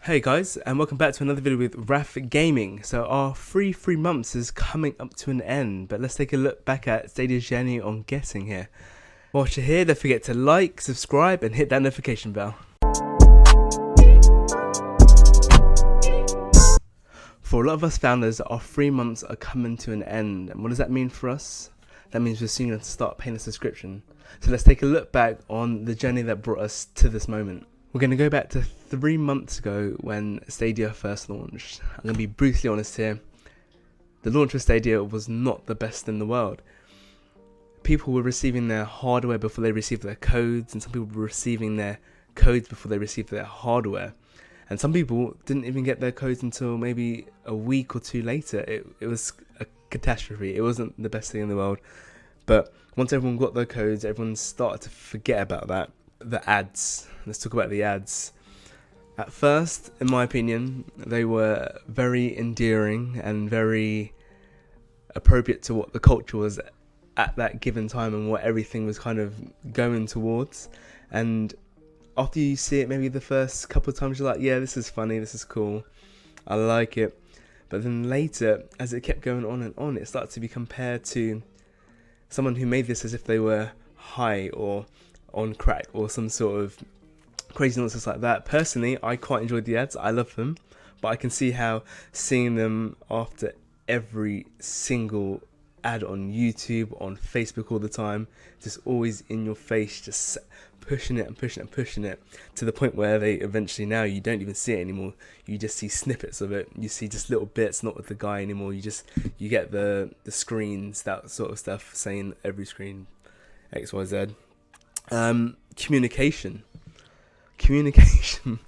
Hey guys, and welcome back to another video with Raf Gaming. So our free 3 months is coming up to an end, but let's take a look back at Stadia's journey on getting here. Whilst you're here, don't forget to like, subscribe, and hit that notification bell. For a lot of us founders, our 3 months are coming to an end, and what does that mean for us? That means we're soon going to start paying a subscription. So let's take a look back on the journey that brought us to this moment. We're going to go back to 3 months ago when Stadia first launched. I'm going to be brutally honest here. The launch of Stadia was not the best in the world. People were receiving their hardware before they received their codes, and some people were receiving their codes before they received their hardware. And some people didn't even get their codes until maybe a week or two later. It was a catastrophe. It wasn't the best thing in the world. But once everyone got their codes, everyone started to forget about that. The ads. Let's talk about the ads. At first, in my opinion, they were very endearing and very appropriate to what the culture was at that given time and what everything was kind of going towards. And after you see it maybe the first couple of times, you're like, yeah, this is funny, this is cool, I like it. But then later, as it kept going on and on, it started to be compared to someone who made this as if they were high or on crack or some sort of crazy nonsense like that. Personally, I quite enjoyed the ads. I love them, but I can see how seeing them after every single ad on YouTube, on Facebook all the time, just always in your face, just pushing it and pushing it and pushing it to the point where they eventually, now you don't even see it anymore. You just see snippets of it. You see just little bits, not with the guy anymore. You get the screens, that sort of stuff, saying every screen XYZ. Communication,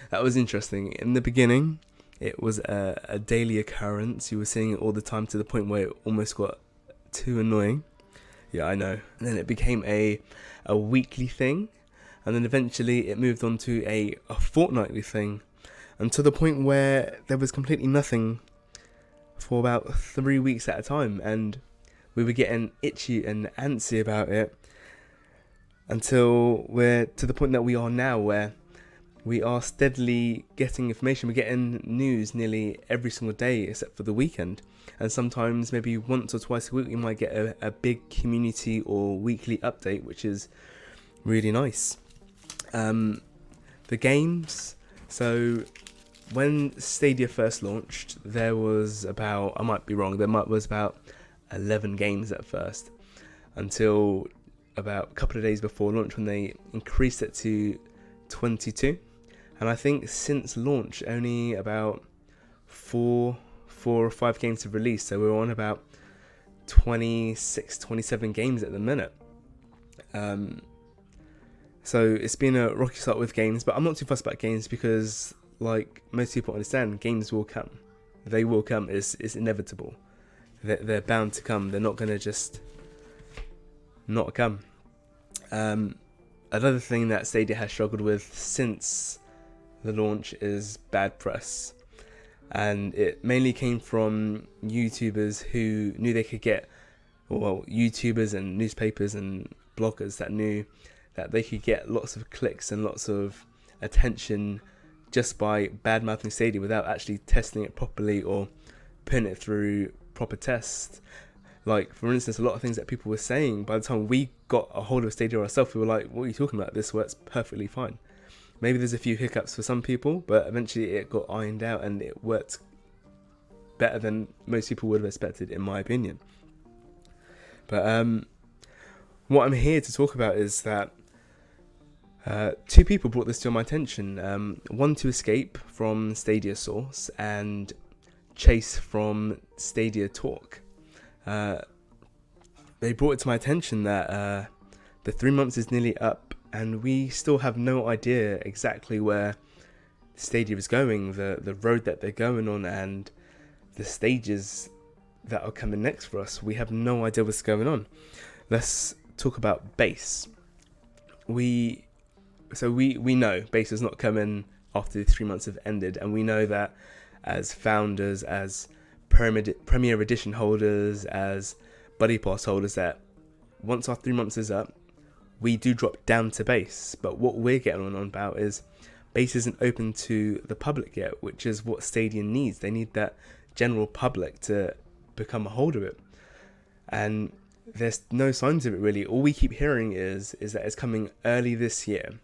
that was interesting. In the beginning, it was a daily occurrence. You were seeing it all the time to the point where it almost got too annoying. Yeah, I know. And then it became a weekly thing, and then eventually it moved on to a fortnightly thing, and to the point where there was completely nothing for about 3 weeks at a time, and we were getting itchy and antsy about it, until we're to the point that we are now, where we are steadily getting information. We're getting news nearly every single day except for the weekend, and sometimes maybe once or twice a week we might get a big community or weekly update, which is really nice. The games, so when Stadia first launched, there was about, I might be wrong, was about 11 games at first, until about a couple of days before launch when they increased it to 22. And I think since launch only about four or five games have released, so we're on about 27 games at the minute. So it's been a rocky start with games, but I'm not too fussed about games because, like most people understand, games will come. They will come. It's inevitable. They're bound to come. They're not going to just not come. Another thing that Stadia has struggled with since the launch is bad press, and it mainly came from YouTubers who knew they could get, well, YouTubers and newspapers and bloggers that knew that they could get lots of clicks and lots of attention just by bad mouthing Stadia without actually testing it properly or putting it through proper tests. Like, for instance, a lot of things that people were saying, by the time we got a hold of Stadia ourselves, we were like, what are you talking about? This works perfectly fine. Maybe there's a few hiccups for some people, but eventually it got ironed out and it worked better than most people would have expected, in my opinion. But what I'm here to talk about is that two people brought this to my attention. One to Escape from Stadia Source and Chase from Stadia Talk. They brought it to my attention that the 3 months is nearly up and we still have no idea exactly where Stadia is going, the road that they're going on, and the stages that are coming next for us. We have no idea what's going on. Let's talk about base. We know base is not coming after the 3 months have ended, and we know that as founders, as Premier Edition holders, as Buddy Pass holders, that once our 3 months is up, we do drop down to base. But what we're getting on about is base isn't open to the public yet, which is what Stadia needs. They need that general public to become a hold of it. And there's no signs of it really. All we keep hearing is that it's coming early this year.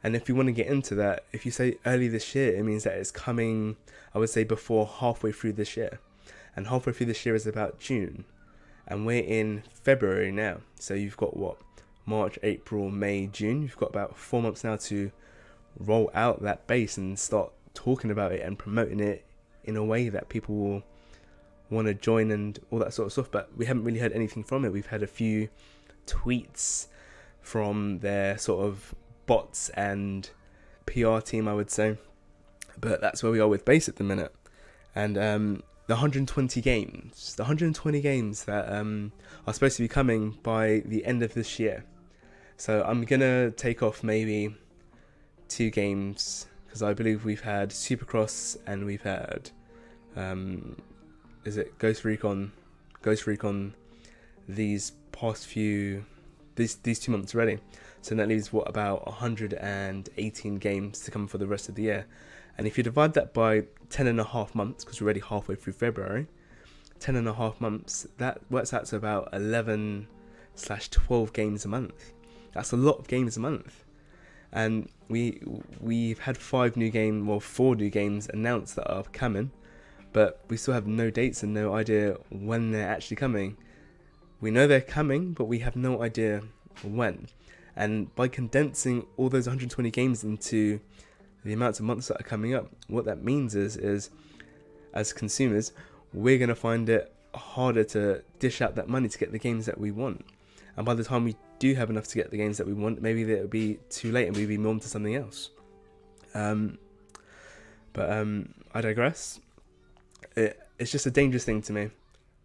And if you want to get into that, if you say early this year, it means that it's coming, I would say, before halfway through this year. And halfway through this year is about June. And we're in February now. So you've got what? March, April, May, June. You've got about 4 months now to roll out that base and start talking about it and promoting it in a way that people will want to join and all that sort of stuff. But we haven't really heard anything from it. We've had a few tweets from their sort of bots and PR team, I would say. But that's where we are with base at the minute. And the 120 games that are supposed to be coming by the end of this year. So I'm gonna take off maybe 2 games, because I believe we've had Supercross and we've had is it Ghost Recon these 2 months already. So that leaves what, about 118 games to come for the rest of the year. And if you divide that by 10.5 months, because we're already halfway through February, 10.5 months, that works out to about 11/12 games a month. That's a lot of games a month. And we've had 4 new games announced that are coming, but we still have no dates and no idea when they're actually coming. We know they're coming, but we have no idea when. And by condensing all those 120 games into the amounts of months that are coming up, what that means is as consumers, we're going to find it harder to dish out that money to get the games that we want. And by the time we do have enough to get the games that we want, maybe it'll be too late and we'll be moved to something else. But I digress. It's just a dangerous thing to me.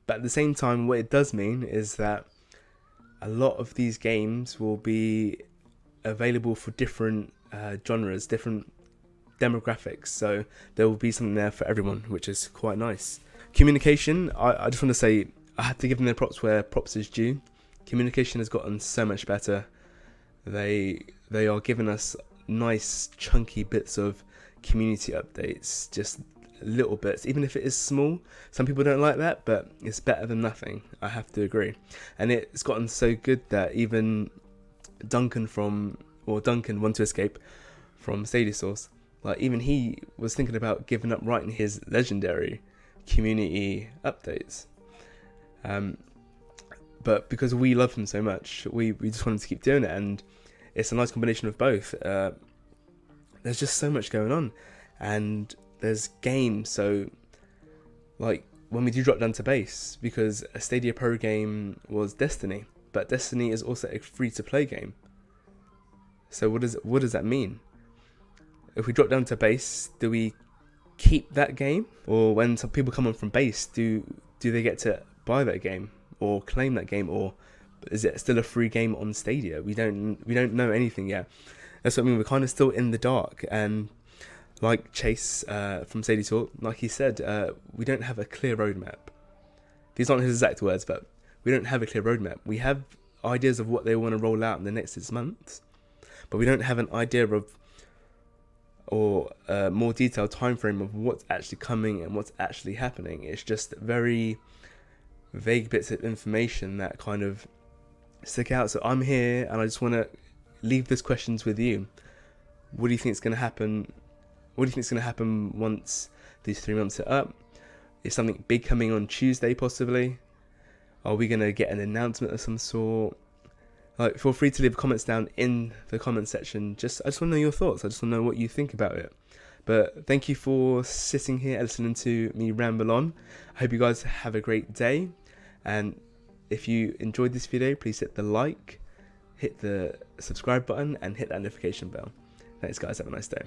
But at the same time, what it does mean is that a lot of these games will be available for different genres, different demographics. So there will be something there for everyone, which is quite nice. Communication, I just want to say, I had to give them their props where props is due. Communication has gotten so much better. They are giving us nice chunky bits of community updates, just little bits, even if it is small. Some people don't like that, but it's better than nothing, I have to agree. And it's gotten so good that even Duncan Want to Escape from Stadia Source, like even he was thinking about giving up writing his legendary community updates. But because we love him so much, we just wanted to keep doing it, and it's a nice combination of both. There's just so much going on, and there's games. So like when we do drop down to base, because a Stadia Pro game was Destiny, but Destiny is also a free-to-play game. So what does that mean? If we drop down to base, do we keep that game, or when some people come on from base, do they get to buy that game or claim that game, or is it still a free game on Stadia? We don't know anything yet. That's what I mean. We're kind of still in the dark, and like Chase from Stadia Source, like he said, we don't have a clear roadmap. These aren't his exact words, but we don't have a clear roadmap. We have ideas of what they want to roll out in the next 6 months, but we don't have an idea of or a more detailed time frame of what's actually coming and what's actually happening. It's just very vague bits of information that kind of stick out. So I'm here and I just want to leave these questions with you. What do you think is going to happen? What do you think is going to happen once these 3 months are up? Is something big coming on Tuesday possibly? Are we going to get an announcement of some sort? Like, feel free to leave comments down in the comment section. I just want to know your thoughts. I just want to know what you think about it. But thank you for sitting here and listening to me ramble on. I hope you guys have a great day. And if you enjoyed this video, please hit the like, hit the subscribe button, and hit that notification bell. Thanks guys, have a nice day.